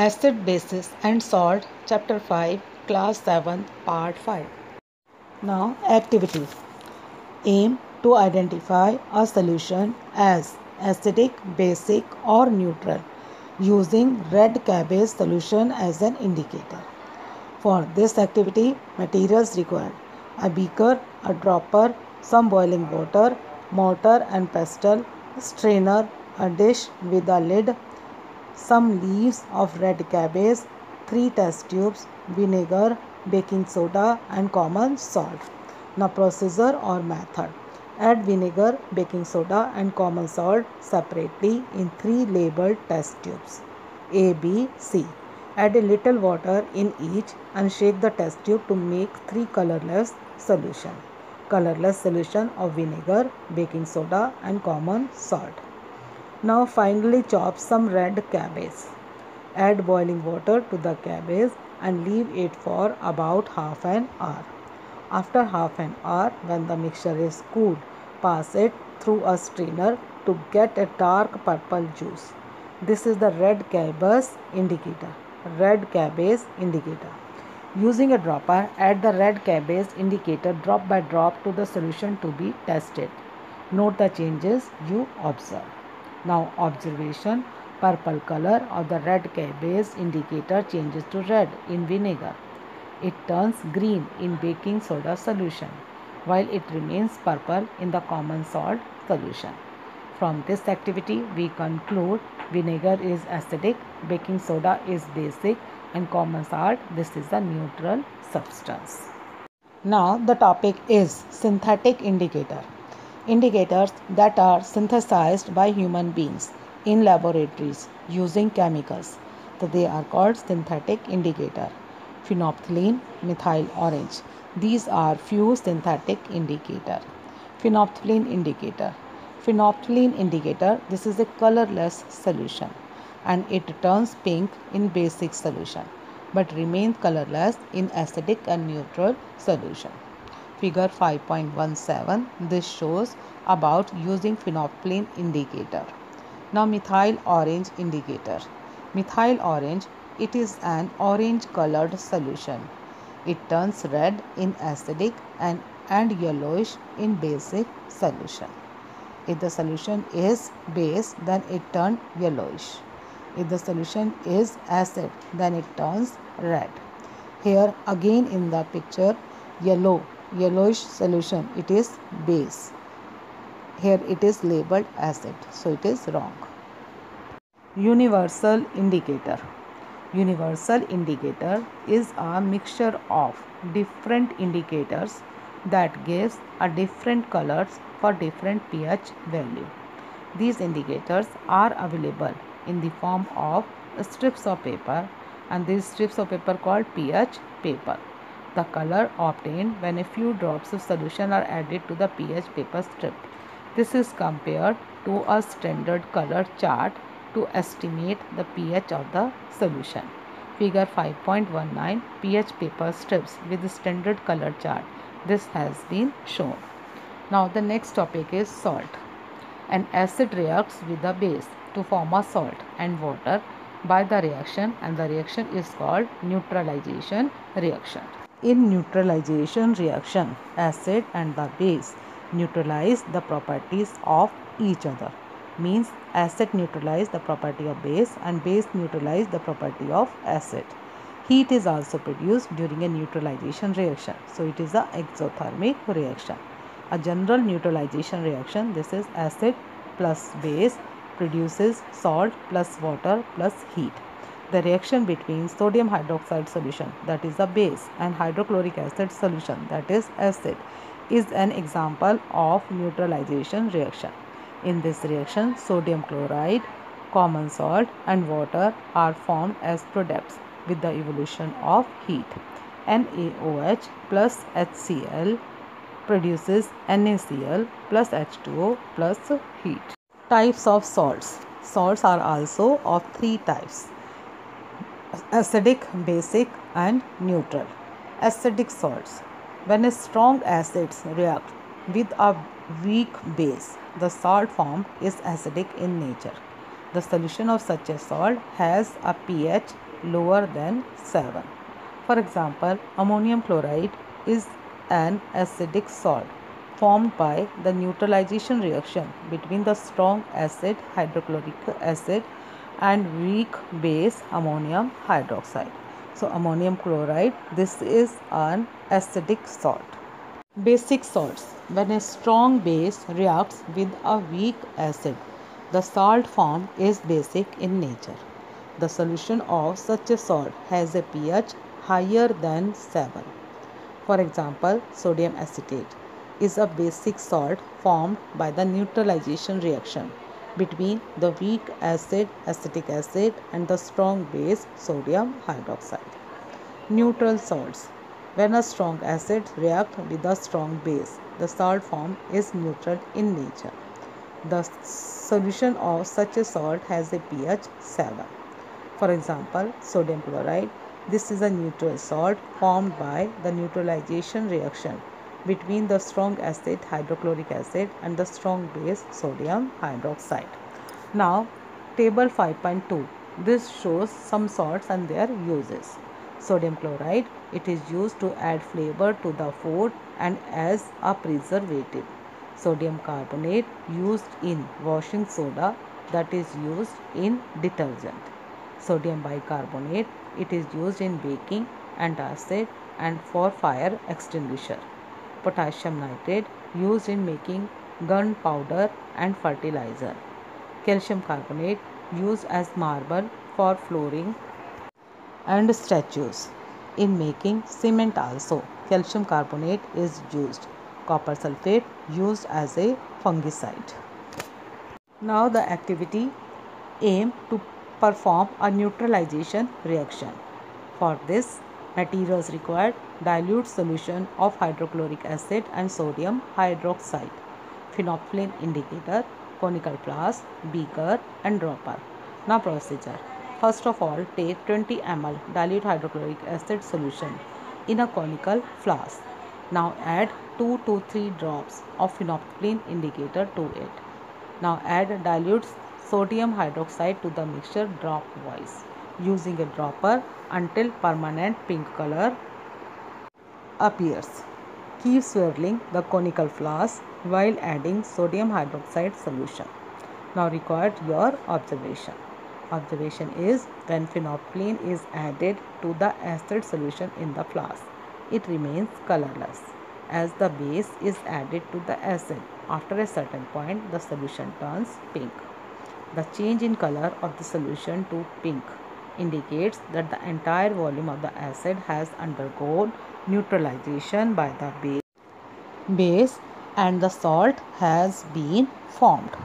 Acid, Bases and Salt, Chapter 5, Class 7, Part 5. Now, activity. Aim to identify a solution as acidic, basic, or neutral using red cabbage solution as an indicator. For this activity, materials required: a beaker, a dropper, some boiling water, mortar and pestle, strainer, a dish with a lid, some leaves of red cabbage, 3 test tubes, vinegar, baking soda and common salt. Now procedure or method. Add vinegar, baking soda and common salt separately in 3 labeled test tubes A, B, C. Add a little water in each and shake the test tube to make 3 colorless solution. Colorless solution of vinegar, baking soda and common salt. Now finally chop some red cabbage. Add boiling water to the cabbage and leave it for about half an hour. After half an hour, when the mixture is cooled, pass it through a strainer to get a dark purple juice. This is the red cabbage indicator. Red cabbage indicator. Using a dropper, add the red cabbage indicator drop by drop to the solution to be tested. Note the changes you observe. Now observation: purple color of the red cabbage indicator changes to red in vinegar. It turns green in baking soda solution, while it remains purple in the common salt solution. From this activity, we conclude vinegar is acidic, baking soda is basic, and common salt, this is a neutral substance. Now the topic is synthetic indicator. Indicators that are synthesized by human beings in laboratories using chemicals. So they are called synthetic indicator. Phenolphthalein, methyl orange. These are few synthetic indicator. Phenolphthalein indicator. Phenolphthalein indicator, this is a colorless solution and it turns pink in basic solution but remains colorless in acidic and neutral solution. Figure 5.17. This shows about using phenolphthalein indicator. Now methyl orange indicator. Methyl orange, it is an orange colored solution. It turns red in acidic and yellowish in basic solution. If the solution is base, then it turns yellowish. If the solution is acid, then it turns red. Here again in the picture, yellowish solution, it is base. Here it is labeled acid, so it is wrong. Universal indicator. Universal indicator is a mixture of different indicators that gives a different colors for different pH value. These indicators are available in the form of strips of paper, and these strips of paper called pH paper. The color obtained when a few drops of solution are added to the pH paper strip. This is compared to a standard color chart to estimate the pH of the solution. Figure 5.19. pH paper strips with standard color chart. This has been shown. Now the next topic is salt. An acid reacts with a base to form a salt and water by the reaction, and the reaction is called neutralization reaction. In neutralization reaction, acid and the base neutralize the properties of each other. Means acid neutralize the property of base and base neutralize the property of acid. Heat is also produced during a neutralization reaction. So it is a exothermic reaction. A general neutralization reaction, this is acid plus base produces salt plus water plus heat. The reaction between sodium hydroxide solution, that is a base, and hydrochloric acid solution, that is acid, is an example of neutralization reaction. In this reaction, sodium chloride, common salt and water are formed as products with the evolution of heat. NaOH plus HCl produces NaCl plus H2O plus heat. Types of salts. Salts are also of 3 types: acidic, basic and neutral. Acidic salts. When a strong acids react with a weak base, the salt formed is acidic in nature. The solution of such a salt has a pH lower than 7. For example, ammonium chloride is an acidic salt formed by the neutralization reaction between the strong acid hydrochloric acid and weak base ammonium hydroxide. So ammonium chloride, this is an acidic salt. Basic salts. When a strong base reacts with a weak acid, the salt formed is basic in nature. The solution of such a salt has a pH higher than 7. For example, sodium acetate is a basic salt formed by the neutralization reaction between the weak acid acetic acid and the strong base sodium hydroxide. Neutral salts. When a strong acid reacts with a strong base, the salt formed is neutral in nature. The solution of such a salt has a pH 7. For example, sodium chloride. This is a neutral salt formed by the neutralization reaction between the strong acid hydrochloric acid and the strong base sodium hydroxide. Now, table 5.2. This shows some salts and their uses. Sodium chloride, it is used to add flavor to the food and as a preservative. Sodium carbonate, used in washing soda, that is used in detergent. Sodium bicarbonate, it is used in baking, antacid and for fire extinguisher. Potassium nitrate, used in making gunpowder and fertilizer. Calcium carbonate, used as marble for flooring and statues. In making cement also, calcium carbonate is used. Copper sulfate, used as a fungicide. Now the activity aim to perform a neutralization reaction. For this, materials required: dilute solution of hydrochloric acid and sodium hydroxide, phenolphthalein indicator, conical flask, beaker and dropper. Now procedure. First of all, take 20 ml dilute hydrochloric acid solution in a conical flask. Now add 2 to 3 drops of phenolphthalein indicator to it. Now add dilute sodium hydroxide to the mixture drop-wise using a dropper until permanent pink color appears. Keep swirling the conical flask while adding sodium hydroxide solution. Now record your observation. Observation is when phenolphthalein is added to the acid solution in the flask, it remains colorless. As the base is added to the acid, after a certain point the solution turns pink. The change in color of the solution to pink indicates that the entire volume of the acid has undergone neutralization by the base and the salt has been formed.